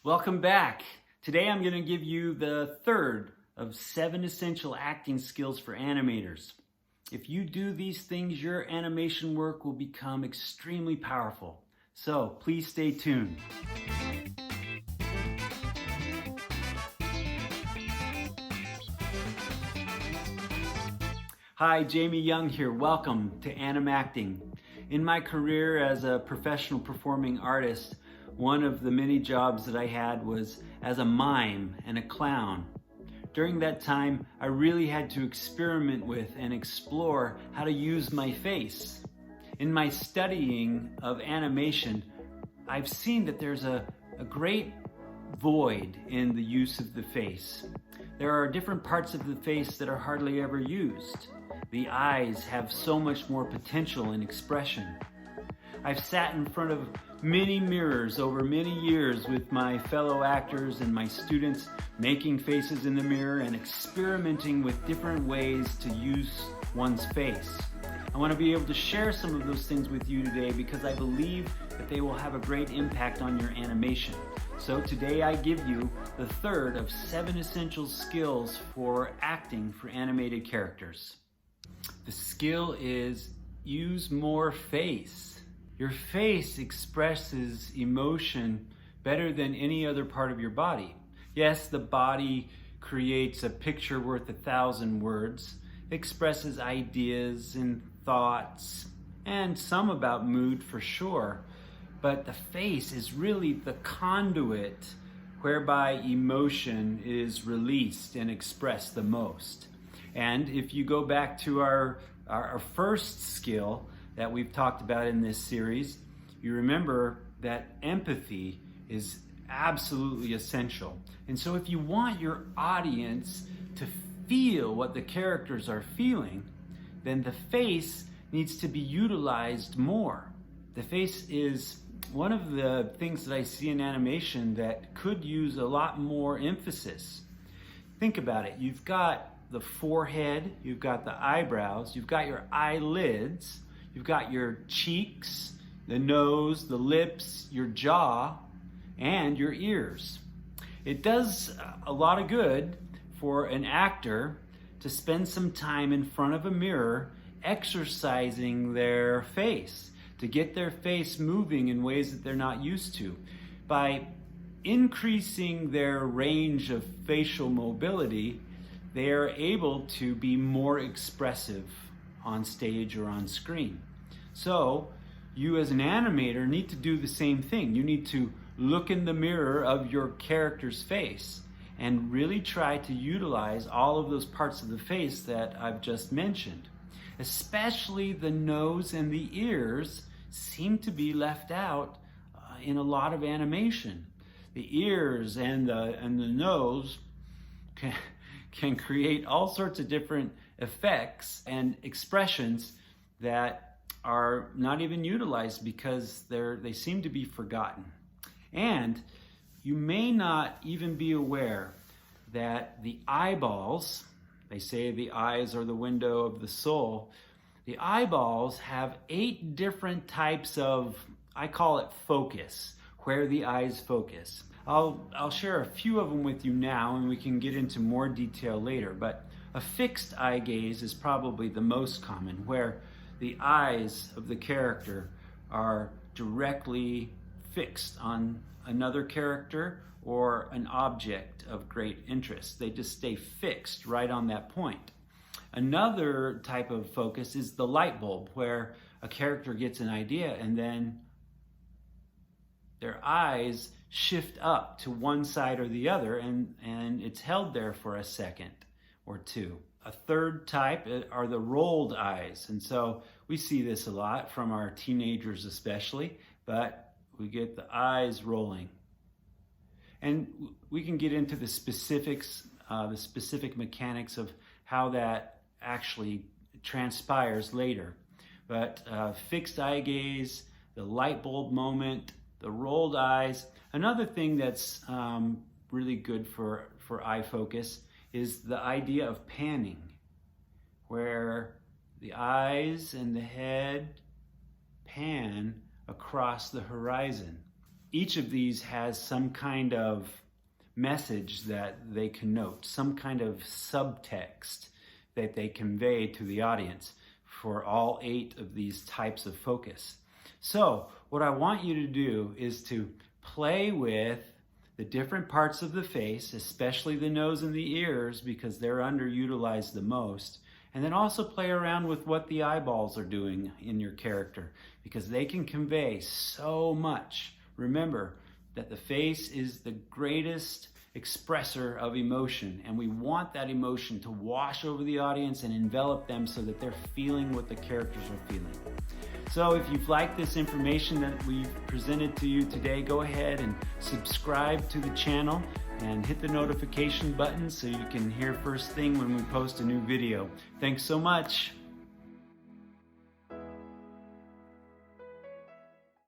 Welcome back. Today I'm going to give you the third of 7 essential acting skills for animators. If you do these things, your animation work will become extremely powerful. So please stay tuned. Hi, Jamie Young here. Welcome to Animacting. In my career as a professional performing artist, one of the many jobs that I had was as a mime and a clown. During that time, I really had to experiment with and explore how to use my face. In my studying of animation, I've seen that there's a great void in the use of the face. There are different parts of the face that are hardly ever used. The eyes have so much more potential and expression. I've sat in front of many mirrors over many years with my fellow actors and my students, making faces in the mirror and experimenting with different ways to use one's face. I want to be able to share some of those things with you today because I believe that they will have a great impact on your animation. So today I give you the third of 7 essential skills for acting for animated characters. The skill is use more face. Your face expresses emotion better than any other part of your body. Yes, the body creates a picture worth 1,000 words, expresses ideas and thoughts, and some about mood for sure. But the face is really the conduit whereby emotion is released and expressed the most. And if you go back to our first skill that we've talked about in this series, you remember that empathy is absolutely essential. And so if you want your audience to feel what the characters are feeling, then the face needs to be utilized more. The face is one of the things that I see in animation that could use a lot more emphasis. Think about it. You've got the forehead, you've got the eyebrows, you've got your eyelids, you've got your cheeks, the nose, the lips, your jaw, and your ears. It does a lot of good for an actor to spend some time in front of a mirror exercising their face, to get their face moving in ways that they're not used to. By increasing their range of facial mobility, they are able to be more expressive on stage or on screen. So you as an animator need to do the same thing. You need to look in the mirror of your character's face and really try to utilize all of those parts of the face that I've just mentioned. Especially the nose and the ears seem to be left out in a lot of animation. The ears and the nose can create all sorts of different effects and expressions that are not even utilized because they seem to be forgotten. And you may not even be aware that the eyeballs, they say the eyes are the window of the soul, the eyeballs have 8 different types of, I call it focus, where the eyes focus. I'll share a few of them with you now and we can get into more detail later, but a fixed eye gaze is probably the most common, where the eyes of the character are directly fixed on another character or an object of great interest. They just stay fixed right on that point. Another type of focus is the light bulb, where a character gets an idea and then their eyes shift up to one side or the other and it's held there for a second or two. A third type are the rolled eyes. And so we see this a lot from our teenagers especially, but we get the eyes rolling. And we can get into the specifics, the specific mechanics of how that actually transpires later. But fixed eye gaze, the light bulb moment, the rolled eyes. Another thing that's really good for eye focus is the idea of panning, where the eyes and the head pan across the horizon. each of these has some kind of message that they connote, some kind of subtext that they convey to the audience for all 8 of these types of focus. So what I want you to do is to play with the different parts of the face, especially the nose and the ears, because they're underutilized the most. And then also play around with what the eyeballs are doing in your character, because they can convey so much. Remember that the face is the greatest expresser of emotion, and we want that emotion to wash over the audience and envelop them so that they're feeling what the characters are feeling. So if you've liked this information that we've presented to you today, go ahead and subscribe to the channel and hit the notification button so you can hear first thing when we post a new video. Thanks so much.